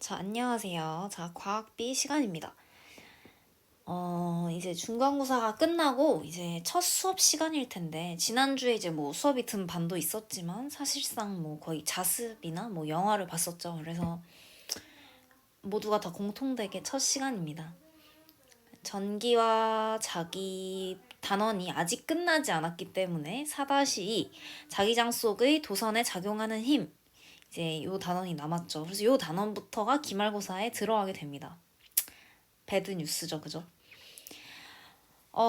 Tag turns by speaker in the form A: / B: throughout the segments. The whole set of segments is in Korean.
A: 자, 안녕하세요. 자, 과학비 시간입니다. 이제 중간고사가 끝나고 이제 첫 수업 시간일 텐데, 지난주에 이제 뭐 수업이 든 반도 있었지만, 사실상 뭐 거의 자습이나 뭐 영화를 봤었죠. 그래서 모두가 다 공통되게 첫 시간입니다. 전기와 자기 단원이 아직 끝나지 않았기 때문에 4-2 자기장 속의 도선에 작용하는 힘, 이제 요 단원이 남았죠. 그래서 요 단원부터가 기말고사에 들어가게 됩니다. 배드 뉴스죠, 그죠?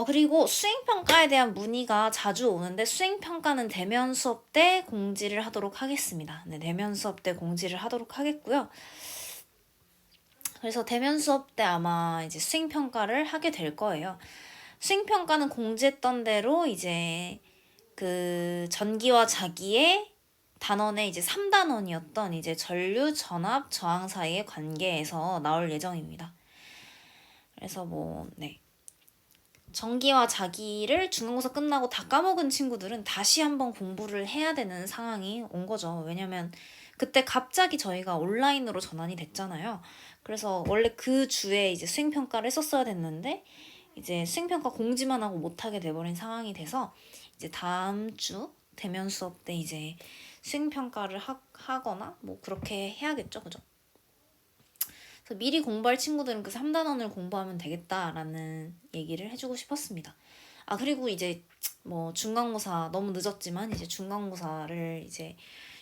A: 그리고 수행평가에 대한 문의가 자주 오는데, 수행평가는 대면 수업 때 공지를 하도록 하겠습니다. 네, 대면 수업 때 공지를 하도록 하겠고요. 그래서 대면 수업 때 아마 이제 수행평가를 하게 될 거예요. 수행평가는 공지했던 대로 이제 그 전기와 자기의 단원의 이제 3단원이었던 이제 전류, 전압, 저항 사이의 관계에서 나올 예정입니다. 그래서 네. 전기와 자기를 중간고사 끝나고 다 까먹은 친구들은 다시 한번 공부를 해야 되는 상황이 온 거죠. 왜냐면 그때 갑자기 저희가 온라인으로 전환이 됐잖아요. 그래서 원래 그 주에 이제 수행평가를 했었어야 됐는데, 이제 수행평가 공지만 하고 못하게 돼버린 상황이 돼서, 이제 다음 주 대면 수업 때 이제 수행평가를 하거나 뭐 그렇게 해야겠죠. 그죠? 그래서 미리 공부할 친구들은 그 3단원을 공부하면 되겠다라는 얘기를 해주고 싶었습니다. 그리고 이제 뭐 중간고사 너무 늦었지만 이제 중간고사를 이제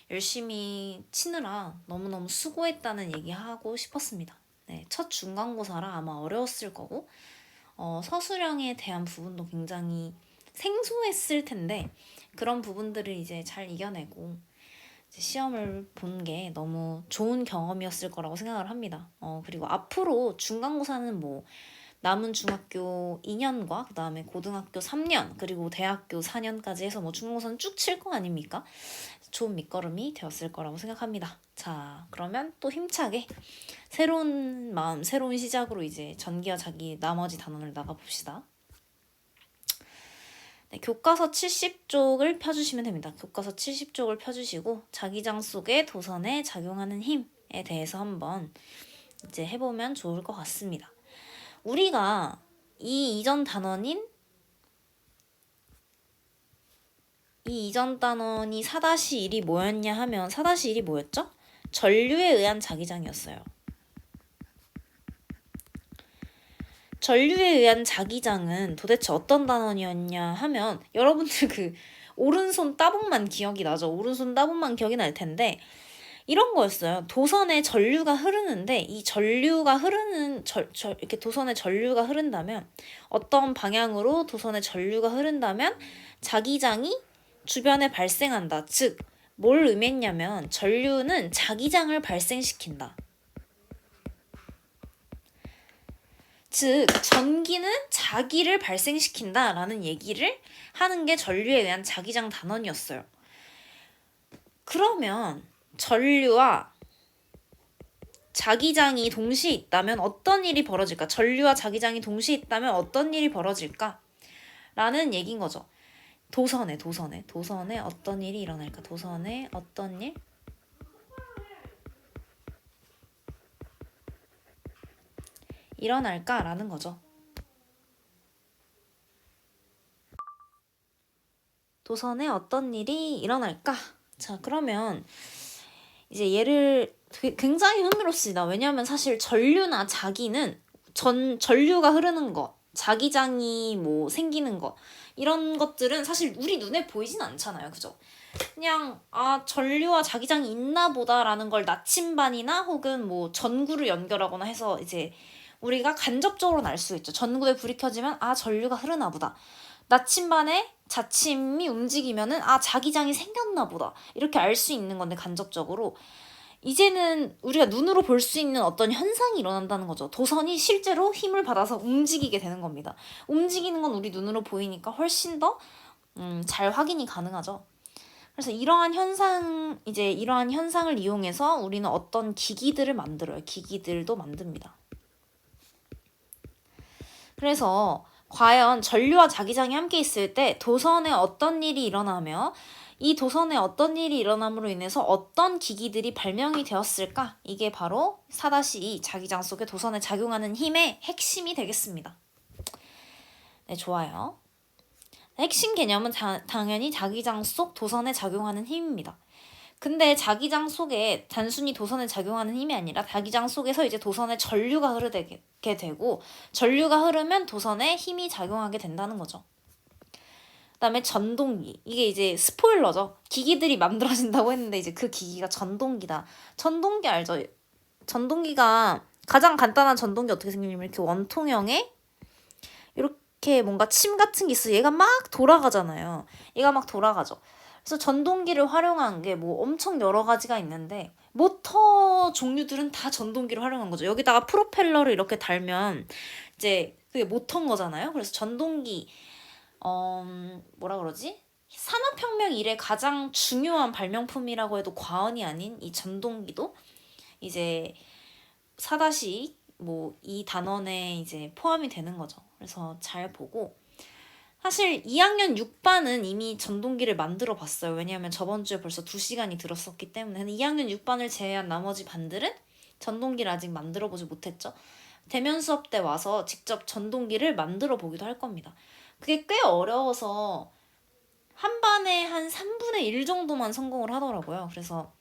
A: 열심히 치느라 너무너무 수고했다는 얘기하고 싶었습니다. 네, 첫 중간고사라 아마 어려웠을 거고, 서술형에 대한 부분도 굉장히 생소했을 텐데, 그런 부분들을 이제 잘 이겨내고 시험을 본 게 너무 좋은 경험이었을 거라고 생각을 합니다. 그리고 앞으로 중간고사는 뭐 남은 중학교 2년과 그 다음에 고등학교 3년 그리고 대학교 4년까지 해서 뭐 중간고사는 쭉 칠 거 아닙니까? 좋은 밑거름이 되었을 거라고 생각합니다. 자, 그러면 또 힘차게 새로운 마음, 새로운 시작으로 이제 전기와 자기 나머지 단원을 나가봅시다. 네, 교과서 70쪽을 펴주시면 됩니다. 교과서 70쪽을 펴주시고 자기장 속의 도선에 작용하는 힘에 대해서 한번 이제 해보면 좋을 것 같습니다. 우리가 이 이전 단원이 4-1이 뭐였냐 하면 4-1이 뭐였죠? 전류에 의한 자기장이었어요. 전류에 의한 자기장은 도대체 어떤 단원이었냐 하면, 여러분들 그 오른손 따봉만 기억이 나죠? 오른손 따봉만 기억이 날 텐데 이런 거였어요. 도선에 전류가 흐르는데, 이 전류가 흐르는 이렇게 도선에 전류가 흐른다면, 어떤 방향으로 도선에 전류가 흐른다면 자기장이 주변에 발생한다. 즉, 뭘 의미했냐면 전류는 자기장을 발생시킨다. 즉, 전기는 자기를 발생시킨다라는 얘기를 하는 게 전류에 의한 자기장 단원이었어요. 그러면 전류와 자기장이 동시에 있다면 어떤 일이 벌어질까? 전류와 자기장이 동시에 있다면 어떤 일이 벌어질까? 라는 얘기인 거죠. 도선에 어떤 일이 일어날까? 도선에 어떤 일? 일어날까라는 거죠. 도선에 어떤 일이 일어날까? 자, 그러면 이제 얘를 굉장히 흥미롭습니다. 왜냐하면 사실 전류나 자기는 전류가 흐르는 것, 자기장이 뭐 생기는 것, 이런 것들은 사실 우리 눈에 보이진 않잖아요. 그죠? 그냥 전류와 자기장이 있나 보다라는 걸 나침반이나 혹은 뭐 전구를 연결하거나 해서 이제 우리가 간접적으로는 알 수 있죠. 전구에 불이 켜지면 전류가 흐르나 보다. 나침반에 자침이 움직이면은 자기장이 생겼나 보다. 이렇게 알 수 있는 건데, 간접적으로. 이제는 우리가 눈으로 볼 수 있는 어떤 현상이 일어난다는 거죠. 도선이 실제로 힘을 받아서 움직이게 되는 겁니다. 움직이는 건 우리 눈으로 보이니까 훨씬 더 잘 확인이 가능하죠. 그래서 이러한 현상을 이용해서 우리는 어떤 기기들을 만들어요. 기기들도 만듭니다. 그래서 과연 전류와 자기장이 함께 있을 때 도선에 어떤 일이 일어나며 이 도선에 어떤 일이 일어남으로 인해서 어떤 기기들이 발명이 되었을까? 이게 바로 4-2 자기장 속의 도선에 작용하는 힘의 핵심이 되겠습니다. 네, 좋아요. 핵심 개념은 당연히 자기장 속 도선에 작용하는 힘입니다. 근데 자기장 속에 단순히 도선에 작용하는 힘이 아니라 자기장 속에서 이제 도선에 전류가 흐르게 되고 전류가 흐르면 도선에 힘이 작용하게 된다는 거죠. 그다음에 전동기. 이게 이제 스포일러죠. 기기들이 만들어진다고 했는데 이제 그 기기가 전동기다. 전동기 알죠? 전동기가 가장 간단한 전동기 어떻게 생기냐면 이렇게 원통형에 이렇게 뭔가 침 같은 게 있어. 얘가 막 돌아가잖아요. 얘가 막 돌아가죠. 그래서 전동기를 활용한 게 뭐 엄청 여러 가지가 있는데 모터 종류들은 다 전동기를 활용한 거죠. 여기다가 프로펠러를 이렇게 달면 이제 그게 모터인 거잖아요. 그래서 전동기 뭐라 그러지? 산업혁명 이래 가장 중요한 발명품이라고 해도 과언이 아닌 이 전동기도 이제 4-2 뭐 이 단원에 이제 포함이 되는 거죠. 그래서 잘 보고 사실 2학년 6반은 이미 전동기를 만들어 봤어요. 왜냐하면 저번 주에 벌써 2시간이 들었었기 때문에 2학년 6반을 제외한 나머지 반들은 전동기를 아직 만들어 보지 못했죠. 대면 수업 때 와서 직접 전동기를 만들어 보기도 할 겁니다. 그게 꽤 어려워서 한 반에 한 3분의 1 정도만 성공을 하더라고요. 그래서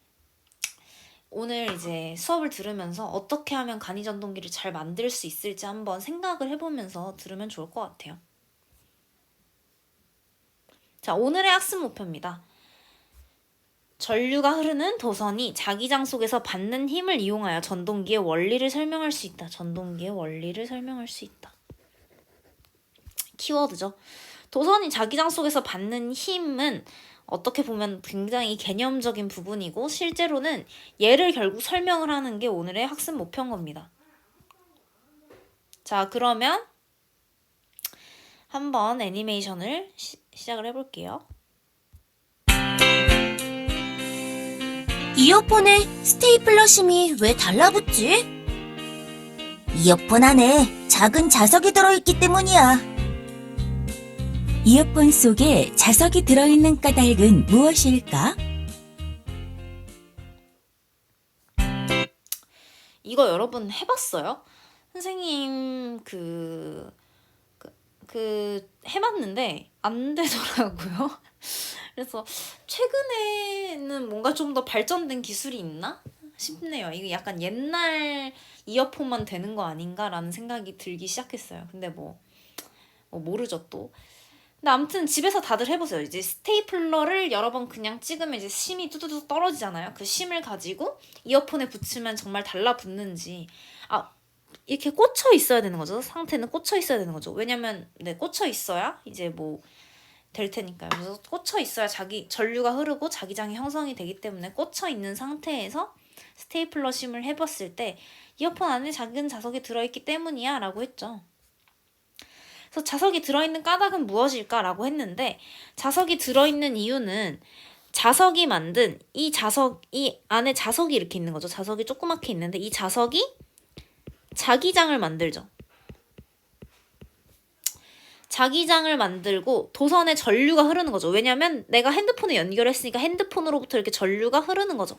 A: 오늘 이제 수업을 들으면서 어떻게 하면 간이전동기를 잘 만들 수 있을지 한번 생각을 해보면서 들으면 좋을 것 같아요. 자, 오늘의 학습 목표입니다. 전류가 흐르는 도선이 자기장 속에서 받는 힘을 이용하여 전동기의 원리를 설명할 수 있다. 전동기의 원리를 설명할 수 있다. 키워드죠. 도선이 자기장 속에서 받는 힘은 어떻게 보면 굉장히 개념적인 부분이고 실제로는 얘를 결국 설명을 하는 게 오늘의 학습 목표인 겁니다. 자, 그러면 한번 애니메이션을 시작을 해볼게요.
B: 이어폰에 스테이플러 심이 왜 달라붙지? 이어폰 안에 작은 자석이 들어있기 때문이야. 이어폰 속에 자석이 들어있는 까닭은 무엇일까?
A: 이거 여러분 해봤어요? 선생님 해봤는데 안 되더라고요. 그래서 최근에는 뭔가 좀 더 발전된 기술이 있나 싶네요. 이게 약간 옛날 이어폰만 되는 거 아닌가라는 생각이 들기 시작했어요. 근데 뭐 모르죠 또. 근데 아무튼 집에서 다들 해보세요. 이제 스테이플러를 여러 번 그냥 찍으면 이제 심이 뚜두둑 떨어지잖아요. 그 심을 가지고 이어폰에 붙이면 정말 달라붙는지 이렇게 꽂혀 있어야 되는 거죠. 상태는 꽂혀 있어야 되는 거죠. 왜냐면 꽂혀 있어야 이제 뭐 될 테니까요. 그래서 꽂혀 있어야 전류가 흐르고 자기장이 형성이 되기 때문에 꽂혀 있는 상태에서 스테이플러 심을 해봤을 때 이어폰 안에 작은 자석이 들어있기 때문이야 라고 했죠. 그래서 자석이 들어있는 까닭은 무엇일까 라고 했는데 자석이 들어있는 이유는 자석이 만든 이 안에 자석이 이렇게 있는 거죠. 자석이 조그맣게 있는데 이 자석이 자기장을 만들죠. 자기장을 만들고 도선에 전류가 흐르는 거죠. 왜냐면 내가 핸드폰에 연결했으니까 핸드폰으로부터 이렇게 전류가 흐르는 거죠.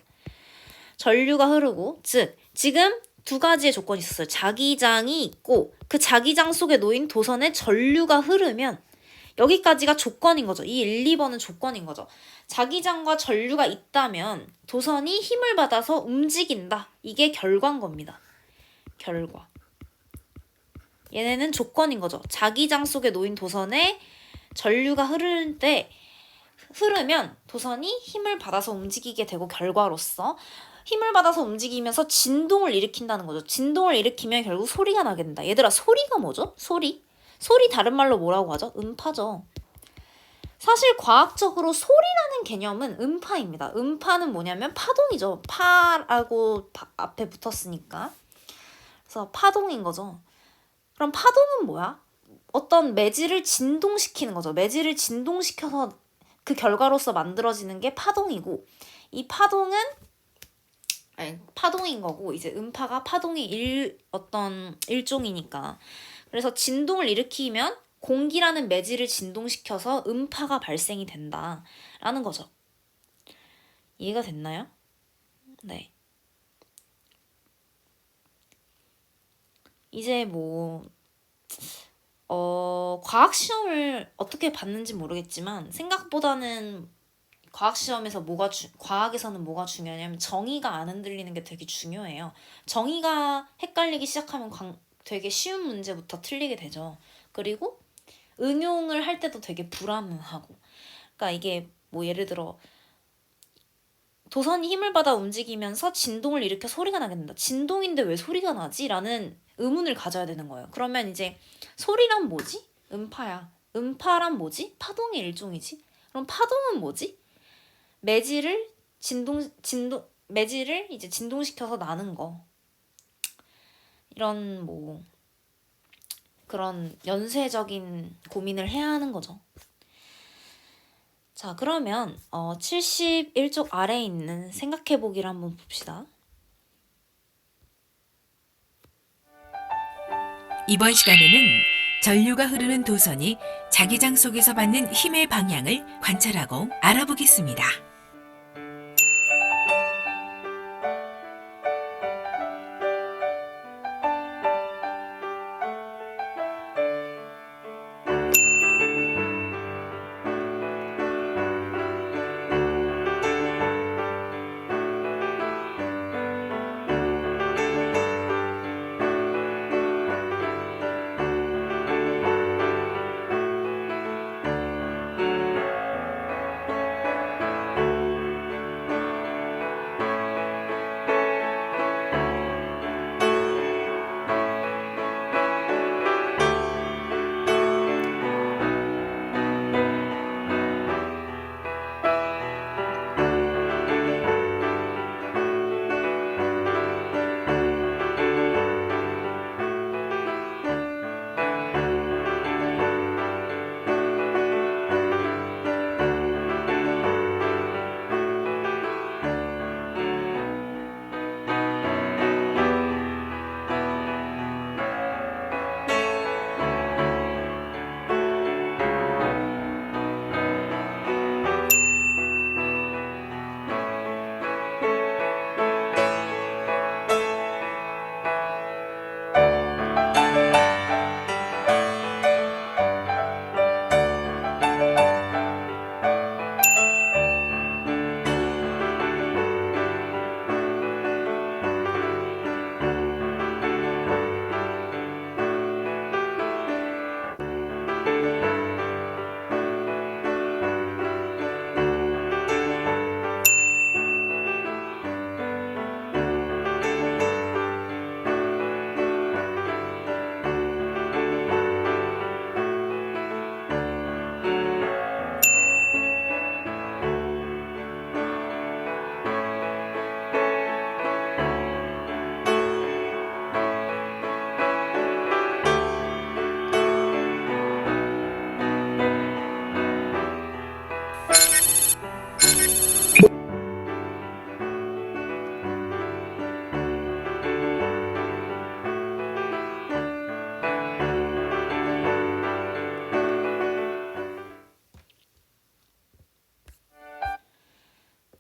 A: 전류가 흐르고 즉 지금 두 가지의 조건이 있었어요. 자기장이 있고 그 자기장 속에 놓인 도선에 전류가 흐르면 여기까지가 조건인 거죠. 이 1, 2번은 조건인 거죠. 자기장과 전류가 있다면 도선이 힘을 받아서 움직인다. 이게 결과인 겁니다. 결과. 얘네는 조건인 거죠. 자기장 속에 놓인 도선에 전류가 흐르면 도선이 힘을 받아서 움직이게 되고 결과로서 힘을 받아서 움직이면서 진동을 일으킨다는 거죠. 진동을 일으키면 결국 소리가 나게 된다. 얘들아, 소리가 뭐죠? 소리 다른 말로 뭐라고 하죠? 음파죠. 사실 과학적으로 소리라는 개념은 음파입니다. 음파는 뭐냐면 파동이죠. 파라고 앞에 붙었으니까. 그래서 파동인 거죠. 그럼 파동은 뭐야? 어떤 매질을 진동시키는 거죠. 매질을 진동시켜서 그 결과로서 만들어지는 게 파동이고 이 파동은 파동인 거고 이제 음파가 파동의 어떤 일종이니까 그래서 진동을 일으키면 공기라는 매질을 진동시켜서 음파가 발생이 된다라는 거죠. 이해가 됐나요? 네. 이제 과학 시험을 어떻게 봤는지 모르겠지만 생각보다는 과학에서는 뭐가 중요하냐면 정의가 안 흔들리는 게 되게 중요해요. 정의가 헷갈리기 시작하면 되게 쉬운 문제부터 틀리게 되죠. 그리고 응용을 할 때도 되게 불안하고. 그러니까 이게 예를 들어 도선이 힘을 받아 움직이면서 진동을 일으켜 소리가 나게 된다. 진동인데 왜 소리가 나지? 라는 의문을 가져야 되는 거예요. 그러면 이제 소리란 뭐지? 음파야. 음파란 뭐지? 파동의 일종이지. 그럼 파동은 뭐지? 매질을 이제 진동시켜서 나는 거. 이런 그런 연쇄적인 고민을 해야 하는 거죠. 자, 그러면 71쪽 아래에 있는 생각해보기를 한번 봅시다.
B: 이번 시간에는 전류가 흐르는 도선이 자기장 속에서 받는 힘의 방향을 관찰하고 알아보겠습니다.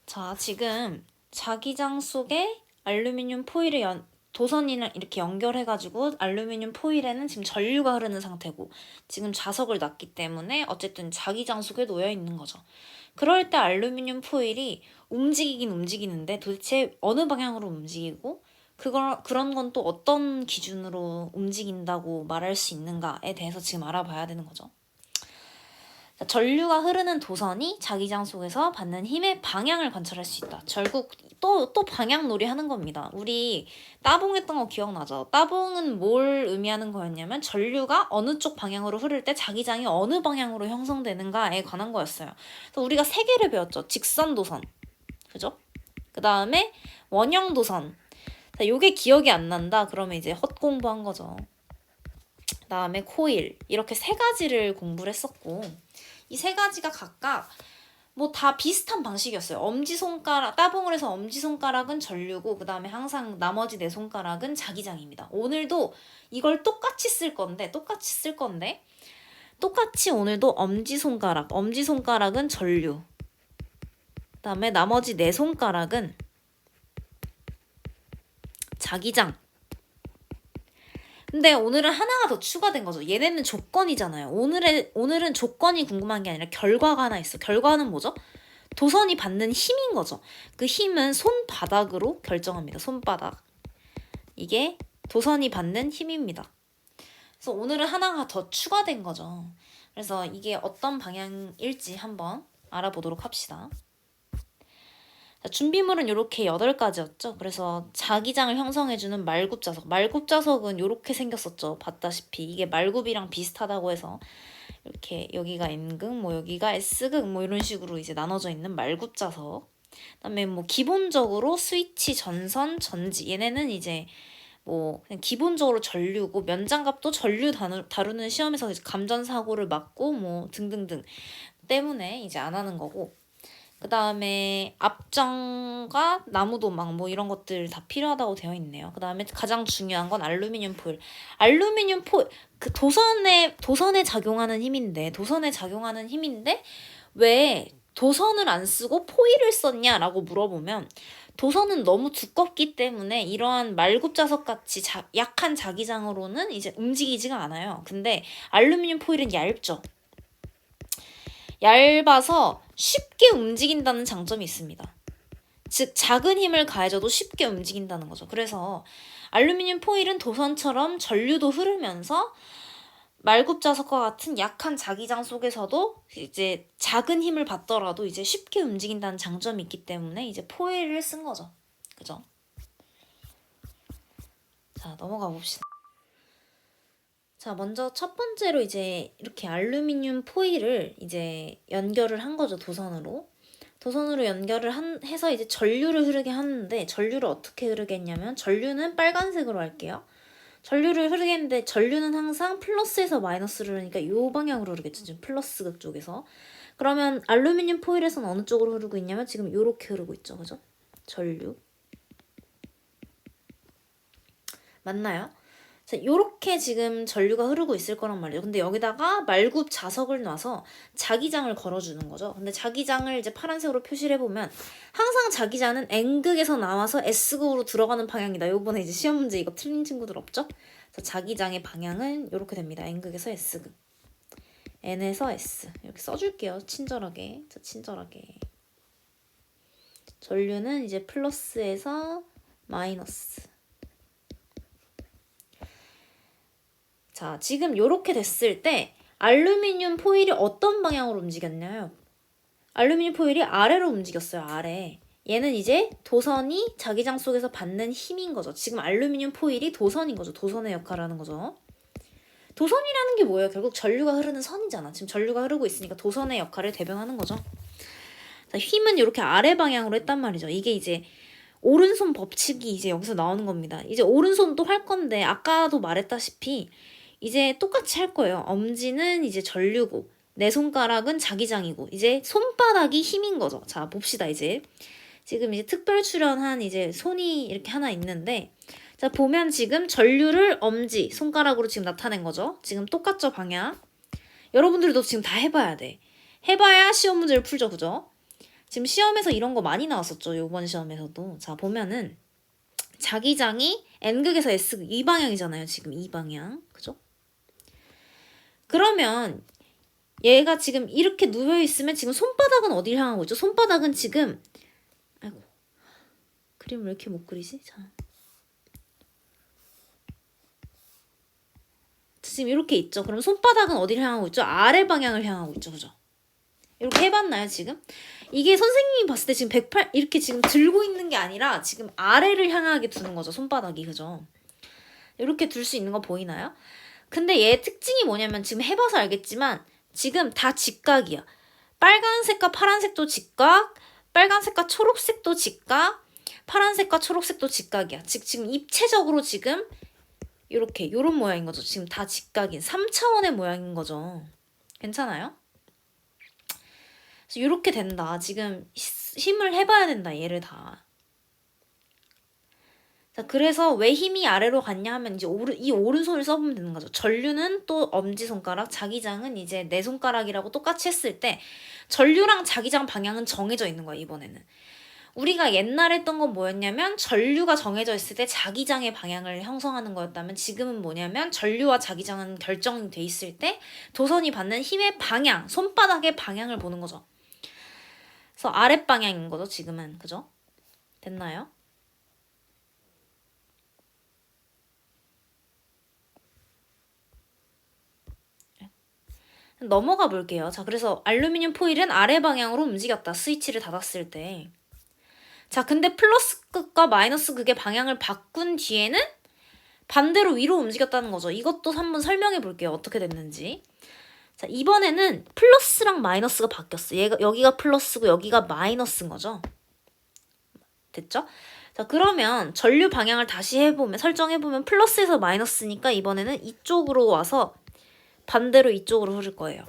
A: 자, 지금 자기장 속에 알루미늄 포일을 도선이랑 이렇게 연결해가지고 알루미늄 포일에는 지금 전류가 흐르는 상태고 지금 자석을 놨기 때문에 어쨌든 자기장 속에 놓여 있는 거죠. 그럴 때 알루미늄 포일이 움직이긴 움직이는데 도대체 어느 방향으로 움직이고 그런 건 또 어떤 기준으로 움직인다고 말할 수 있는가에 대해서 지금 알아봐야 되는 거죠. 전류가 흐르는 도선이 자기장 속에서 받는 힘의 방향을 관찰할 수 있다. 결국 또 방향놀이 하는 겁니다. 우리 따봉 했던 거 기억나죠? 따봉은 뭘 의미하는 거였냐면 전류가 어느 쪽 방향으로 흐를 때 자기장이 어느 방향으로 형성되는가에 관한 거였어요. 그래서 우리가 세 개를 배웠죠. 직선 도선, 그죠? 그 다음에 원형 도선. 요게 기억이 안 난다. 그러면 이제 헛공부한 거죠. 그 다음에 코일. 이렇게 세 가지를 공부를 했었고 이 세 가지가 각각 다 비슷한 방식이었어요. 엄지손가락, 따봉을 해서 엄지손가락은 전류고 그 다음에 항상 나머지 네 손가락은 자기장입니다. 오늘도 이걸 똑같이 쓸 건데 똑같이 오늘도 엄지손가락은 전류, 그다음에 나머지 네 손가락은 자기장. 근데 오늘은 하나가 더 추가된 거죠. 얘네는 조건이잖아요. 오늘은 조건이 궁금한 게 아니라 결과가 하나 있어. 결과는 뭐죠? 도선이 받는 힘인 거죠. 그 힘은 손바닥으로 결정합니다. 손바닥. 이게 도선이 받는 힘입니다. 그래서 오늘은 하나가 더 추가된 거죠. 그래서 이게 어떤 방향일지 한번 알아보도록 합시다. 자, 준비물은 이렇게 8가지였죠. 그래서 자기장을 형성해주는 말굽자석. 말굽자석은 이렇게 생겼었죠. 봤다시피 이게 말굽이랑 비슷하다고 해서 이렇게 여기가 N극, 뭐 여기가 S극, 뭐 이런 식으로 이제 나눠져 있는 말굽자석. 그다음에 뭐 기본적으로 스위치, 전선, 전지. 얘네는 이제 뭐 그냥 기본적으로 전류고 면장갑도 전류 다루는 시험에서 이제 감전 사고를 막고 뭐 등등등 때문에 이제 안 하는 거고. 그 다음에 앞장과 나무도막 뭐 이런 것들 다 필요하다고 되어 있네요. 그 다음에 가장 중요한 건 알루미늄 포일. 알루미늄 포일, 그 도선에 작용하는 힘인데, 왜 도선을 안 쓰고 포일을 썼냐라고 물어보면, 도선은 너무 두껍기 때문에 이러한 말굽자석 같이 약한 자기장으로는 이제 움직이지가 않아요. 근데 알루미늄 포일은 얇죠. 얇아서 쉽게 움직인다는 장점이 있습니다. 즉 작은 힘을 가해줘도 쉽게 움직인다는 거죠. 그래서 알루미늄 포일은 도선처럼 전류도 흐르면서 말굽자석과 같은 약한 자기장 속에서도 이제 작은 힘을 받더라도 이제 쉽게 움직인다는 장점이 있기 때문에 이제 포일을 쓴 거죠. 그죠? 자, 넘어가 봅시다. 자, 먼저 첫 번째로 이제 이렇게 알루미늄 포일을 이제 연결을 한 거죠, 도선으로. 도선으로 연결을 해서 이제 전류를 흐르게 하는데, 전류를 어떻게 흐르게 했냐면, 전류는 빨간색으로 할게요. 전류를 흐르게 했는데, 전류는 항상 플러스에서 마이너스를 흐르니까 이 방향으로 흐르겠죠, 지금 플러스 극 쪽에서. 그러면 알루미늄 포일에서는 어느 쪽으로 흐르고 있냐면, 지금 이렇게 흐르고 있죠, 그죠? 전류. 맞나요? 자, 요렇게 지금 전류가 흐르고 있을 거란 말이에요. 근데 여기다가 말굽 자석을 놔서 자기장을 걸어주는 거죠. 근데 자기장을 이제 파란색으로 표시를 해보면 항상 자기장은 N극에서 나와서 S극으로 들어가는 방향이다. 요번에 이제 시험 문제 이거 틀린 친구들 없죠? 그래서 자기장의 방향은 이렇게 됩니다. N극에서 S극. N에서 S. 이렇게 써줄게요. 친절하게. 자, 친절하게. 전류는 이제 플러스에서 마이너스. 자, 지금 이렇게 됐을 때 알루미늄 포일이 어떤 방향으로 움직였나요? 알루미늄 포일이 아래로 움직였어요. 아래. 얘는 이제 도선이 자기장 속에서 받는 힘인 거죠. 지금 알루미늄 포일이 도선인 거죠. 도선의 역할을 하는 거죠. 도선이라는 게 뭐예요? 결국 전류가 흐르는 선이잖아. 지금 전류가 흐르고 있으니까 도선의 역할을 대변하는 거죠. 자, 힘은 이렇게 아래 방향으로 했단 말이죠. 이게 이제 오른손 법칙이 이제 여기서 나오는 겁니다. 이제 오른손도 할 건데 아까도 말했다시피 이제 똑같이 할 거예요. 엄지는 이제 전류고 내 손가락은 자기장이고 이제 손바닥이 힘인 거죠. 자, 봅시다. 이제 지금 이제 특별 출연한 이제 손이 이렇게 하나 있는데 자, 보면 지금 전류를 엄지 손가락으로 지금 나타낸 거죠. 지금 똑같죠, 방향. 여러분들도 지금 다 해봐야 돼. 해봐야 시험 문제를 풀죠, 그죠? 지금 시험에서 이런 거 많이 나왔었죠. 요번 시험에서도. 자, 보면은 자기장이 N극에서 S극 이 방향이잖아요. 지금 이 방향. 그죠? 그러면 얘가 지금 이렇게 누워 있으면 지금 손바닥은 어디를 향하고 있죠? 손바닥은 지금 아이고. 그림 왜 이렇게 못 그리지? 자. 지금 이렇게 있죠. 그럼 손바닥은 어디를 향하고 있죠? 아래 방향을 향하고 있죠. 그죠? 이렇게 해봤나요, 지금? 이게 선생님이 봤을 때 지금 108 이렇게 지금 들고 있는 게 아니라 지금 아래를 향하게 두는 거죠, 손바닥이. 그죠? 이렇게 둘 수 있는 거 보이나요? 근데 얘 특징이 뭐냐면 지금 해봐서 알겠지만 지금 다 직각이야. 빨간색과 파란색도 직각, 빨간색과 초록색도 직각, 파란색과 초록색도 직각이야. 즉 지금 입체적으로 지금 이렇게 요런 모양인 거죠. 지금 다 직각인 3차원의 모양인 거죠. 괜찮아요? 그래서 이렇게 된다. 지금 힘을 해봐야 된다. 얘를 다. 자, 그래서 왜 힘이 아래로 갔냐 하면 이제 이 오른손을 써보면 되는 거죠. 전류는 또 엄지손가락, 자기장은 이제 내 손가락이라고 똑같이 했을 때 전류랑 자기장 방향은 정해져 있는 거야, 이번에는. 우리가 옛날에 했던 건 뭐였냐면 전류가 정해져 있을 때 자기장의 방향을 형성하는 거였다면 지금은 뭐냐면 전류와 자기장은 결정돼 있을 때 도선이 받는 힘의 방향, 손바닥의 방향을 보는 거죠. 그래서 아랫방향인 거죠, 지금은. 그죠? 됐나요? 넘어가 볼게요. 자, 그래서 알루미늄 포일은 아래 방향으로 움직였다. 스위치를 닫았을 때. 자, 근데 플러스 극과 마이너스 극의 방향을 바꾼 뒤에는 반대로 위로 움직였다는 거죠. 이것도 한번 설명해 볼게요. 어떻게 됐는지. 자, 이번에는 플러스랑 마이너스가 바뀌었어. 여기가 플러스고 여기가 마이너스인 거죠. 됐죠? 자, 그러면 전류 방향을 다시 설정해보면 플러스에서 마이너스니까 이번에는 이쪽으로 와서 반대로 이쪽으로 흐를 거예요.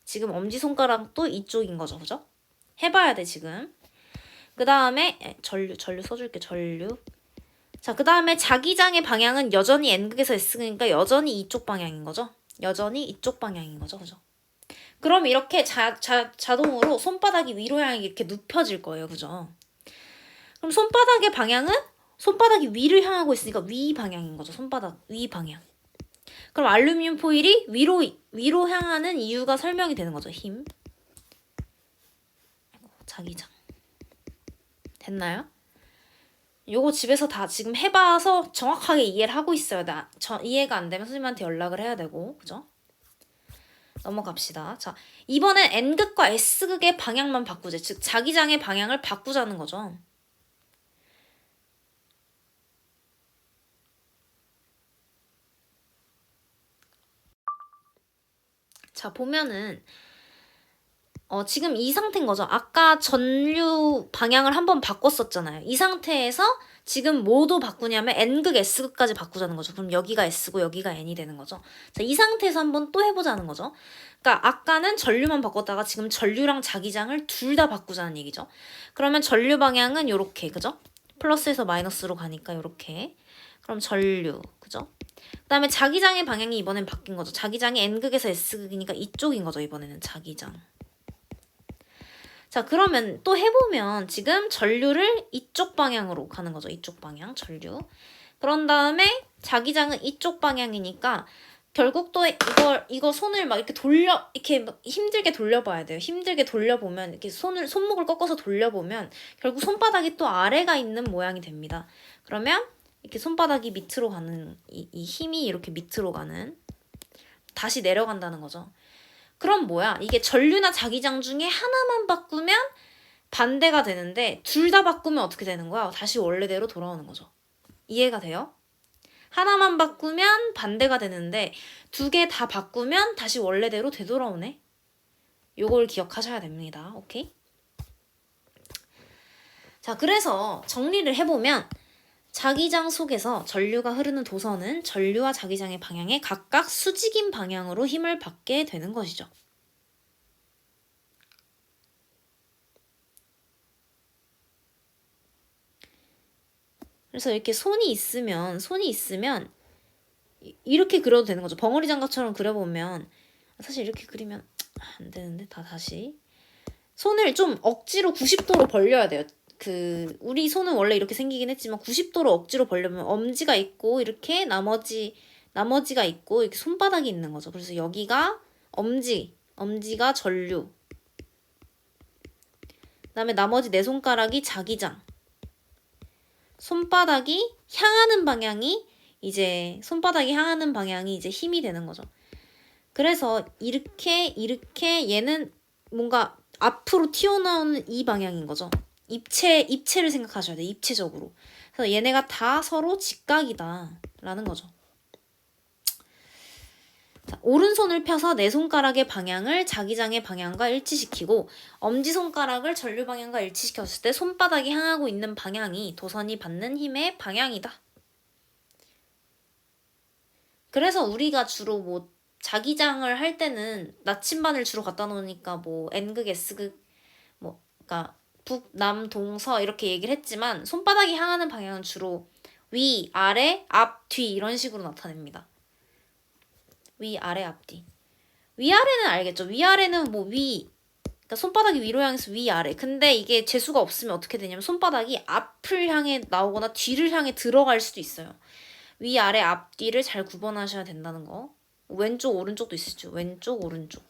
A: 지금 엄지손가락도 이쪽인 거죠. 그죠? 해봐야 돼, 지금. 그 다음에 전류 써줄게. 전류. 자, 그 다음에 자기장의 방향은 여전히 N극에서 S극이니까 여전히 이쪽 방향인 거죠. 여전히 이쪽 방향인 거죠. 그죠? 그럼 이렇게 자동으로 손바닥이 위로 향해 이렇게 눕혀질 거예요. 그죠? 그럼 손바닥의 방향은 손바닥이 위를 향하고 있으니까 위 방향인 거죠. 손바닥 위 방향. 그럼 알루미늄 포일이 위로 향하는 이유가 설명이 되는 거죠. 힘. 자기장. 됐나요? 요거 집에서 다 지금 해봐서 정확하게 이해를 하고 있어요. 이해가 안 되면 선생님한테 연락을 해야 되고. 그죠? 넘어갑시다. 자, 이번엔 N극과 S극의 방향만 바꾸자. 즉 자기장의 방향을 바꾸자는 거죠. 자, 보면은 지금 이 상태인 거죠. 아까 전류 방향을 한번 바꿨었잖아요. 이 상태에서 지금 뭐도 바꾸냐면 N극, S극까지 바꾸자는 거죠. 그럼 여기가 S고 여기가 N이 되는 거죠. 자, 이 상태에서 한번 또 해보자는 거죠. 그러니까 아까는 전류만 바꿨다가 지금 전류랑 자기장을 둘 다 바꾸자는 얘기죠. 그러면 전류 방향은 요렇게, 그죠? 플러스에서 마이너스로 가니까 요렇게. 그럼 전류, 그죠? 그 다음에 자기장의 방향이 이번엔 바뀐 거죠. 자기장이 N극에서 S극이니까 이쪽인 거죠. 이번에는 자기장. 자, 그러면 또 해보면 지금 전류를 이쪽 방향으로 가는 거죠. 이쪽 방향, 전류. 그런 다음에 자기장은 이쪽 방향이니까 결국 또 이거 손을 막 이렇게 이렇게 막 힘들게 돌려봐야 돼요. 힘들게 돌려보면, 이렇게 손목을 꺾어서 돌려보면 결국 손바닥이 또 아래가 있는 모양이 됩니다. 그러면 이렇게 손바닥이 밑으로 가는, 이 힘이 이렇게 밑으로 가는, 다시 내려간다는 거죠. 그럼 뭐야? 이게 전류나 자기장 중에 하나만 바꾸면 반대가 되는데 둘 다 바꾸면 어떻게 되는 거야? 다시 원래대로 돌아오는 거죠. 이해가 돼요? 하나만 바꾸면 반대가 되는데 두 개 다 바꾸면 다시 원래대로 되돌아오네. 요걸 기억하셔야 됩니다. 오케이? 자, 그래서 정리를 해보면 자기장 속에서 전류가 흐르는 도선은 전류와 자기장의 방향에 각각 수직인 방향으로 힘을 받게 되는 것이죠. 그래서 이렇게 손이 있으면 이렇게 그려도 되는 거죠. 벙어리 장갑처럼 그려보면, 사실 이렇게 그리면 안 되는데, 다시 손을 좀 억지로 90도로 벌려야 돼요. 우리 손은 원래 이렇게 생기긴 했지만 90도로 억지로 벌려면 엄지가 있고 이렇게 나머지가 있고 이렇게 손바닥이 있는 거죠. 그래서 여기가 엄지가 전류, 그다음에 나머지 네 손가락이 자기장, 손바닥이 향하는 방향이 이제 힘이 되는 거죠. 그래서 이렇게 얘는 뭔가 앞으로 튀어나오는 이 방향인 거죠. 입체를 생각하셔야 돼요. 입체적으로. 그래서 얘네가 다 서로 직각이다라는 거죠. 자, 오른손을 펴서 내 손가락의 방향을 자기장의 방향과 일치시키고 엄지손가락을 전류 방향과 일치시켰을 때 손바닥이 향하고 있는 방향이 도선이 받는 힘의 방향이다. 그래서 우리가 주로 뭐 자기장을 할 때는 나침반을 주로 갖다 놓으니까 뭐 N극, S극, 뭐 그러니까 북, 남, 동, 서 이렇게 얘기를 했지만 손바닥이 향하는 방향은 주로 위, 아래, 앞, 뒤 이런 식으로 나타냅니다. 위, 아래, 앞, 뒤. 위아래는 알겠죠? 위아래는 뭐 위, 그러니까 손바닥이 위로 향해서 위, 아래. 근데 이게 재수가 없으면 어떻게 되냐면 손바닥이 앞을 향해 나오거나 뒤를 향해 들어갈 수도 있어요. 위, 아래, 앞, 뒤를 잘 구분하셔야 된다는 거. 왼쪽, 오른쪽도 있으시죠? 왼쪽, 오른쪽.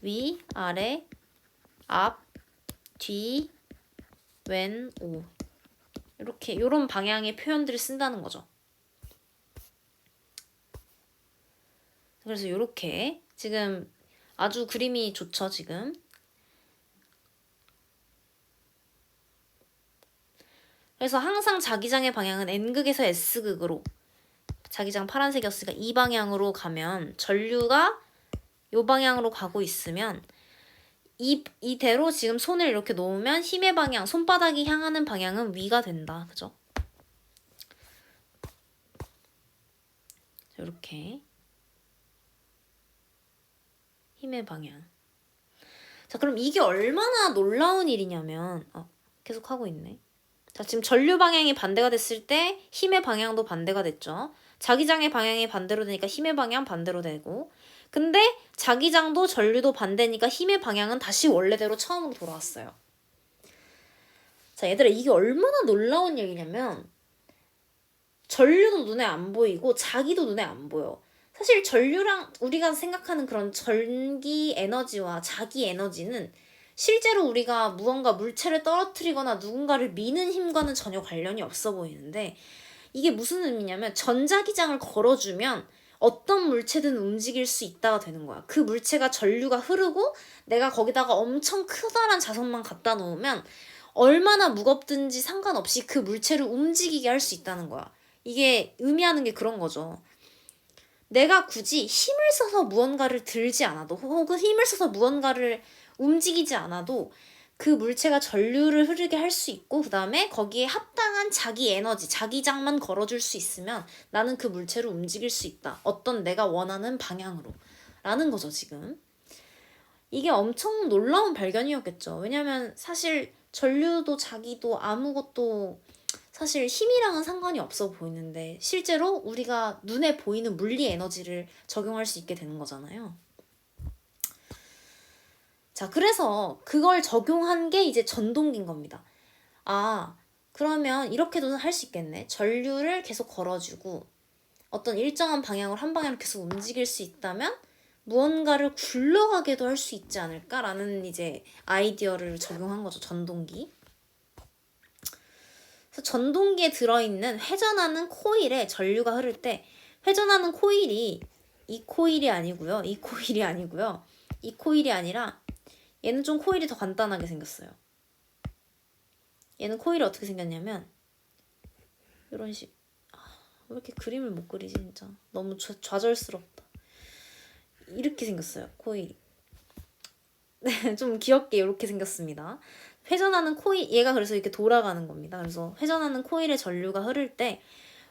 A: 위, 아래, 앞, 뒤, 왼, 오. 이렇게 요런 방향의 표현들을 쓴다는 거죠. 그래서 요렇게 지금 아주 그림이 좋죠, 지금. 그래서 항상 자기장의 방향은 N극에서 S극으로, 자기장 파란색이었으니까 이 방향으로 가면 전류가 요 방향으로 가고 있으면 이대로 지금 손을 이렇게 놓으면 힘의 방향, 손바닥이 향하는 방향은 위가 된다. 그죠? 이렇게 힘의 방향. 자, 그럼 이게 얼마나 놀라운 일이냐면 계속 하고 있네. 자, 지금 전류 방향이 반대가 됐을 때 힘의 방향도 반대가 됐죠. 자기장의 방향이 반대로 되니까 힘의 방향 반대로 되고, 근데 자기장도 전류도 반대니까 힘의 방향은 다시 원래대로 처음으로 돌아왔어요. 자, 얘들아, 이게 얼마나 놀라운 얘기냐면 전류도 눈에 안 보이고 자기도 눈에 안 보여. 사실 전류랑 우리가 생각하는 그런 전기 에너지와 자기 에너지는 실제로 우리가 무언가 물체를 떨어뜨리거나 누군가를 미는 힘과는 전혀 관련이 없어 보이는데, 이게 무슨 의미냐면 전자기장을 걸어주면 어떤 물체든 움직일 수 있다가 되는 거야. 그 물체가 전류가 흐르고 내가 거기다가 엄청 크다란 자석만 갖다 놓으면 얼마나 무겁든지 상관없이 그 물체를 움직이게 할 수 있다는 거야. 이게 의미하는 게 그런 거죠. 내가 굳이 힘을 써서 무언가를 들지 않아도 혹은 힘을 써서 무언가를 움직이지 않아도 그 물체가 전류를 흐르게 할 수 있고, 그 다음에 거기에 합당한 자기 에너지, 자기장만 걸어줄 수 있으면 나는 그 물체를 움직일 수 있다. 어떤 내가 원하는 방향으로. 라는 거죠, 지금. 이게 엄청 놀라운 발견이었겠죠. 왜냐면 사실 전류도 자기도 아무것도 사실 힘이랑은 상관이 없어 보이는데 실제로 우리가 눈에 보이는 물리 에너지를 적용할 수 있게 되는 거잖아요. 자, 그래서 그걸 적용한 게 이제 전동기인 겁니다. 그러면 이렇게도 할 수 있겠네. 전류를 계속 걸어주고 어떤 일정한 방향으로 한 방향으로 계속 움직일 수 있다면 무언가를 굴러가게도 할 수 있지 않을까라는 이제 아이디어를 적용한 거죠, 전동기. 그래서 전동기에 들어있는 회전하는 코일에 전류가 흐를 때 회전하는 코일이 이 코일이 아니고요. 이 코일이 아니고요. 이 코일이 아니라 얘는 좀 코일이 더 간단하게 생겼어요. 얘는 코일이 어떻게 생겼냐면 이런 식. 왜 이렇게 그림을 못 그리지 진짜. 너무 좌절스럽다. 이렇게 생겼어요. 코일이. 네, 좀 귀엽게 이렇게 생겼습니다. 회전하는 코일, 얘가 그래서 이렇게 돌아가는 겁니다. 그래서 회전하는 코일에 전류가 흐를 때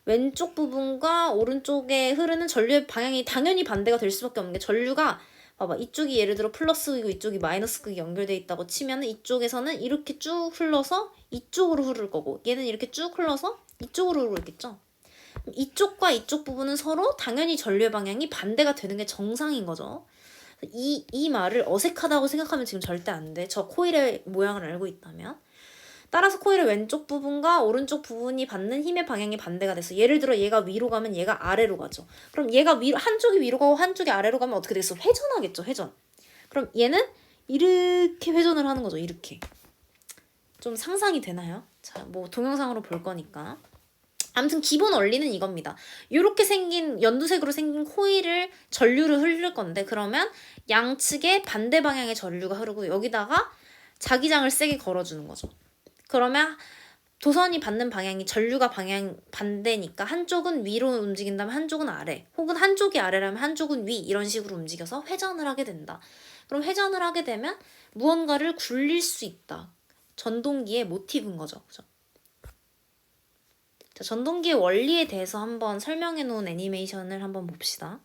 A: 왼쪽 부분과 오른쪽에 흐르는 전류의 방향이 당연히 반대가 될 수밖에 없는 게, 전류가 봐봐, 이쪽이 예를 들어 플러스극이고 이쪽이 마이너스극이 연결돼 있다고 치면 이쪽에서는 이렇게 쭉 흘러서 이쪽으로 흐를 거고, 얘는 이렇게 쭉 흘러서 이쪽으로 흐르고 있겠죠. 이쪽과 이쪽 부분은 서로 당연히 전류의 방향이 반대가 되는 게 정상인 거죠. 이 말을 어색하다고 생각하면 지금 절대 안 돼. 저 코일의 모양을 알고 있다면. 따라서 코일의 왼쪽 부분과 오른쪽 부분이 받는 힘의 방향이 반대가 돼서, 예를 들어 얘가 위로 가면 얘가 아래로 가죠. 그럼 얘가 위로, 한쪽이 위로 가고 한쪽이 아래로 가면 어떻게 되겠어? 회전하겠죠, 회전. 그럼 얘는 이렇게 회전을 하는 거죠, 이렇게. 좀 상상이 되나요? 자, 뭐 동영상으로 볼 거니까. 아무튼 기본 원리는 이겁니다. 이렇게 생긴 연두색으로 생긴 코일을 전류를 흐를 건데, 그러면 양측에 반대 방향의 전류가 흐르고 여기다가 자기장을 세게 걸어주는 거죠. 그러면 도선이 받는 방향이 전류가 방향 반대니까 한쪽은 위로 움직인다면 한쪽은 아래, 혹은 한쪽이 아래라면 한쪽은 위, 이런 식으로 움직여서 회전을 하게 된다. 그럼 회전을 하게 되면 무언가를 굴릴 수 있다. 전동기의 모티브인 거죠. 그죠? 자, 전동기의 원리에 대해서 한번 설명해 놓은 애니메이션을 한번 봅시다.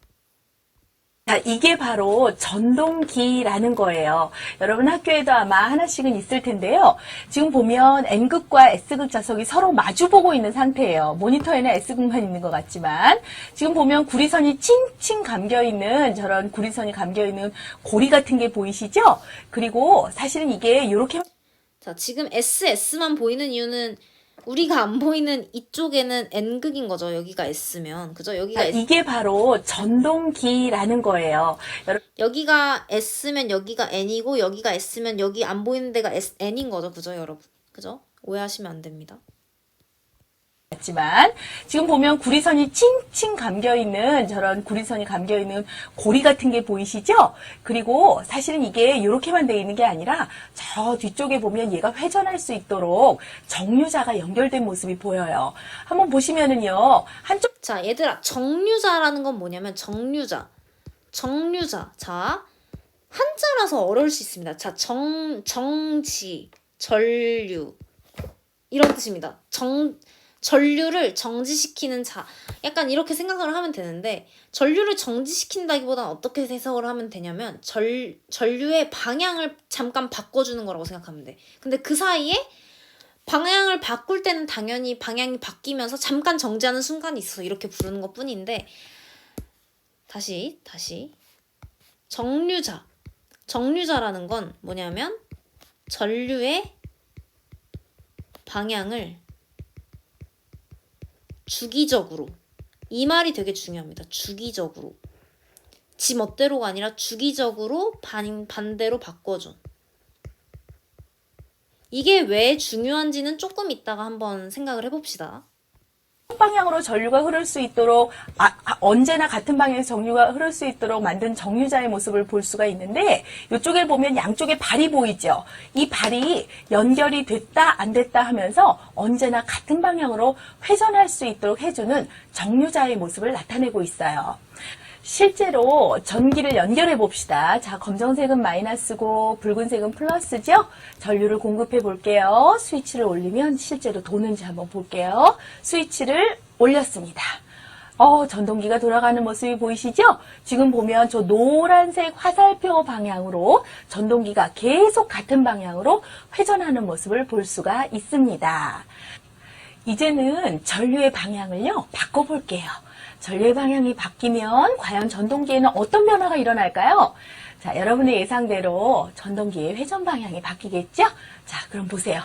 C: 자, 이게 바로 전동기라는 거예요. 여러분 학교에도 아마 하나씩은 있을 텐데요. 지금 보면 N극과 S극 좌석이 서로 마주보고 있는 상태예요. 모니터에는 S극만 있는 것 같지만 지금 보면 구리선이 칭칭 감겨있는 저런 구리선이 감겨있는 고리 같은 게 보이시죠? 그리고 사실은 이게 이렇게
A: 자, 지금 SS만 보이는 이유는 우리가 안 보이는 이쪽에는 N극인 거죠. 여기가 S면. 그죠? 여기가 S,
C: 이게 바로 전동기라는 거예요.
A: 여기가 S면 여기가 N이고 여기가 S면 여기 안 보이는 데가 N인 거죠. 그죠, 여러분? 그죠? 오해하시면 안 됩니다.
C: 지만 지금 보면 구리선이 칭칭 감겨있는 저런 구리선이 감겨있는 고리 같은 게 보이시죠? 그리고 사실은 이게 이렇게만 되어 있는 게 아니라 저 뒤쪽에 보면 얘가 회전할 수 있도록 정류자가 연결된 모습이 보여요. 한번 보시면은요. 한쪽
A: 자, 얘들아, 정류자라는 건 뭐냐면 정류자. 자, 한자라서 어려울 수 있습니다. 자, 정지, 전류 이런 뜻입니다. 전류를 정지시키는 자. 약간 이렇게 생각을 하면 되는데 전류를 정지시킨다기보다는 어떻게 해석을 하면 되냐면 전류의 방향을 잠깐 바꿔주는 거라고 생각하면 돼. 근데 그 사이에 방향을 바꿀 때는 당연히 방향이 바뀌면서 잠깐 정지하는 순간이 있어서 이렇게 부르는 것 뿐인데 다시 정류자라는 건 뭐냐면 전류의 방향을 주기적으로, 이 말이 되게 중요합니다. 주기적으로, 지 멋대로가 아니라 주기적으로 반대로 바꿔줘. 이게 왜 중요한지는 조금 이따가 한번 생각을 해봅시다.
C: 방향으로 전류가 흐를 수 있도록 언제나 같은 방향에서 전류가 흐를 수 있도록 만든 정류자의 모습을 볼 수가 있는데 이쪽에 보면 양쪽에 발이 보이죠. 이 발이 연결이 됐다 안 됐다 하면서 언제나 같은 방향으로 회전할 수 있도록 해주는 정류자의 모습을 나타내고 있어요. 실제로 전기를 연결해 봅시다. 자, 검정색은 마이너스고 붉은색은 플러스죠? 전류를 공급해 볼게요. 스위치를 올리면 실제로 도는지 한번 볼게요. 스위치를 올렸습니다. 전동기가 돌아가는 모습이 보이시죠? 지금 보면 저 노란색 화살표 방향으로 전동기가 계속 같은 방향으로 회전하는 모습을 볼 수가 있습니다. 이제는 전류의 방향을요, 바꿔볼게요. 전류의 방향이 바뀌면 과연 전동기에는 어떤 변화가 일어날까요? 자, 여러분의 예상대로 전동기의 회전 방향이 바뀌겠죠? 자, 그럼 보세요.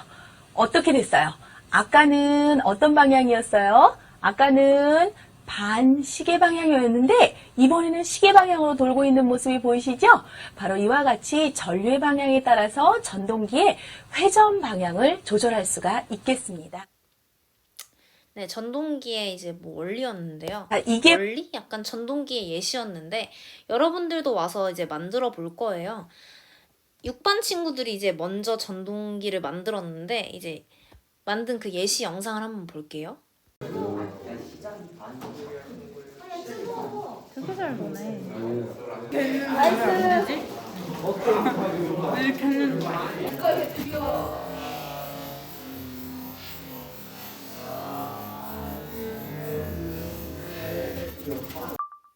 C: 어떻게 됐어요? 아까는 어떤 방향이었어요? 아까는 반시계 방향이었는데 이번에는 시계 방향으로 돌고 있는 모습이 보이시죠? 바로 이와 같이 전류의 방향에 따라서 전동기의 회전 방향을 조절할 수가 있겠습니다.
A: 네, 전동기의 이제 뭐 원리였는데요.
C: 이게
A: 원리? 약간 전동기의 예시였는데 여러분들도 와서 이제 만들어 볼 거예요. 6반 친구들이 이제 먼저 전동기를 만들었는데 이제 만든 그 예시 영상을 한번 볼게요.
D: 되게 잘 보네.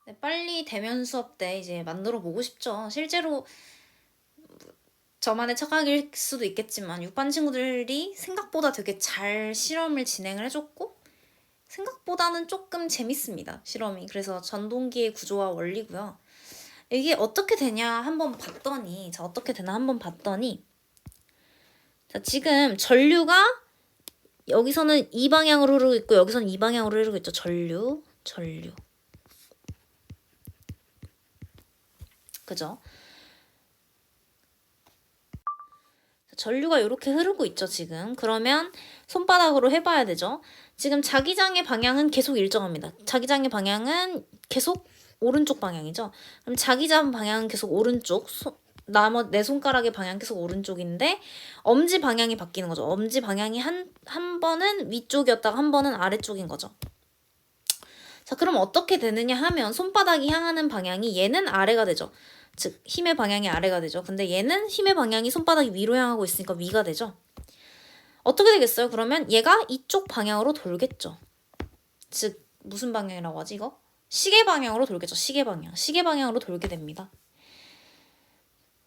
A: 네, 빨리 대면 수업 때 이제 만들어 보고 싶죠. 실제로 저만의 착각일 수도 있겠지만 6반 친구들이 생각보다 되게 잘 실험을 진행을 해줬고 생각보다는 조금 재밌습니다. 실험이. 그래서 전동기의 구조와 원리고요. 이게 어떻게 되냐 한번 봤더니 자, 지금 전류가 여기서는 이 방향으로 흐르고 있고 여기서는 이 방향으로 흐르고 있죠. 전류. 그죠? 전류가 이렇게 흐르고 있죠, 지금. 그러면 손바닥으로 해봐야 되죠. 지금 자기장의 방향은 계속 일정합니다. 자기장의 방향은 계속 오른쪽 방향이죠. 그럼 자기장 방향은 계속 오른쪽, 내 손가락의 방향 계속 오른쪽인데 엄지 방향이 바뀌는 거죠. 엄지 방향이 한 번은 위쪽이었다가 한 번은 아래쪽인 거죠. 자, 그럼 어떻게 되느냐 하면 손바닥이 향하는 방향이 얘는 아래가 되죠. 즉 힘의 방향이 아래가 되죠. 근데 얘는 힘의 방향이 손바닥이 위로 향하고 있으니까 위가 되죠. 어떻게 되겠어요? 그러면 얘가 이쪽 방향으로 돌겠죠. 즉 무슨 방향이라고 하지 이거? 시계 방향으로 돌겠죠. 시계 방향. 시계 방향으로 돌게 됩니다.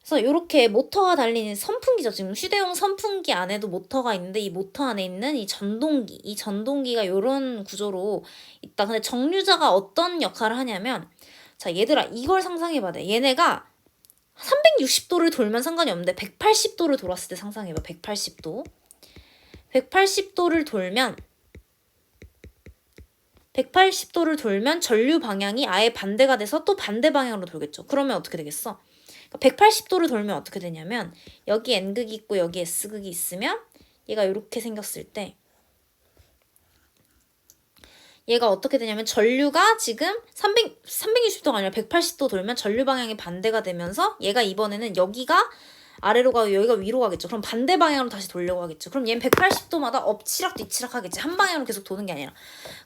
A: 그래서 이렇게 모터가 달리는 선풍기죠. 지금 휴대용 선풍기 안에도 모터가 있는데 이 모터 안에 있는 이 전동기가 이런 구조로 있다. 근데 정류자가 어떤 역할을 하냐면 자, 얘들아 이걸 상상해봐 돼. 얘네가 360도를 돌면 상관이 없는데 180도를 돌았을 때 상상해봐. 180도. 180도를 돌면 전류 방향이 아예 반대가 돼서 또 반대 방향으로 돌겠죠. 그러면 어떻게 되겠어? 180도를 돌면 어떻게 되냐면 여기 N극이 있고 여기 S극이 있으면 얘가 이렇게 생겼을 때 얘가 어떻게 되냐면 전류가 지금 360도가 아니라 180도 돌면 전류 방향이 반대가 되면서 얘가 이번에는 여기가 아래로 가고 여기가 위로 가겠죠. 그럼 반대 방향으로 다시 돌려고 하겠죠. 그럼 얘는 180도마다 엎치락 뒤치락 하겠지. 한 방향으로 계속 도는 게 아니라.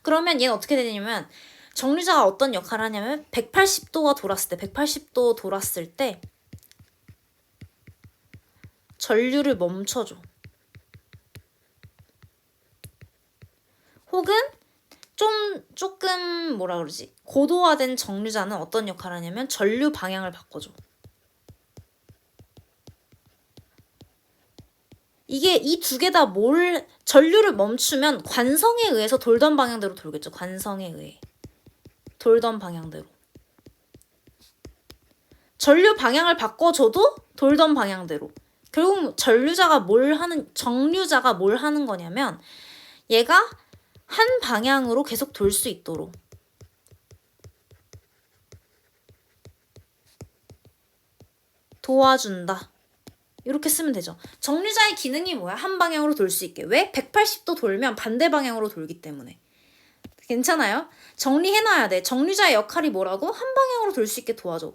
A: 그러면 얘는 어떻게 되냐면 정류자가 어떤 역할을 하냐면 180도가 돌았을 때 180도 돌았을 때 전류를 멈춰줘. 혹은 조금 뭐라 그러지? 고도화된 정류자는 어떤 역할을 하냐면 전류 방향을 바꿔줘. 이게 이 두 개 다 전류를 멈추면 관성에 의해서 돌던 방향대로 돌겠죠. 관성에 의해. 돌던 방향대로. 전류 방향을 바꿔줘도 돌던 방향대로. 결국 정류자가 뭘 하는 거냐면 얘가 한 방향으로 계속 돌 수 있도록 도와준다. 이렇게 쓰면 되죠. 정류자의 기능이 뭐야? 한 방향으로 돌 수 있게. 왜? 180도 돌면 반대 방향으로 돌기 때문에. 괜찮아요? 정리해놔야 돼. 정류자의 역할이 뭐라고? 한 방향으로 돌 수 있게 도와줘.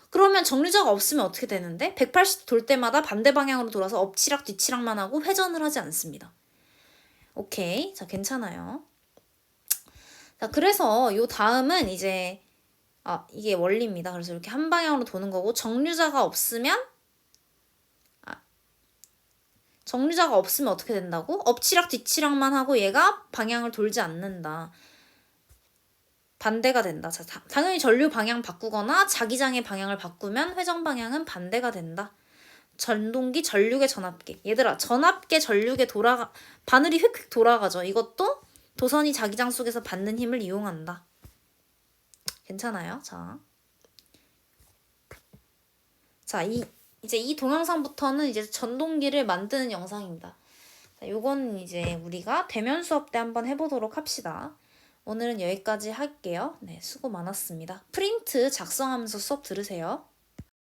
A: 그러면 정류자가 없으면 어떻게 되는데? 180도 돌 때마다 반대 방향으로 돌아서 엎치락 뒤치락만 하고 회전을 하지 않습니다. 오케이. 자, 괜찮아요. 자, 그래서 요 다음은 이제 이게 원리입니다. 그래서 이렇게 한 방향으로 도는 거고 정류자가 없으면 어떻게 된다고? 엎치락 뒤치락만 하고 얘가 방향을 돌지 않는다. 반대가 된다. 자, 당연히 전류 방향 바꾸거나 자기장의 방향을 바꾸면 회전 방향은 반대가 된다. 전동기, 전류계, 전압계. 얘들아, 전압계, 전류계 바늘이 휙휙 돌아가죠. 이것도 도선이 자기장 속에서 받는 힘을 이용한다. 괜찮아요? 자, 이제 이 동영상부터는 이제 전동기를 만드는 영상입니다. 자, 요건 이제 우리가 대면 수업 때 한번 해보도록 합시다. 오늘은 여기까지 할게요. 네, 수고 많았습니다. 프린트 작성하면서 수업 들으세요.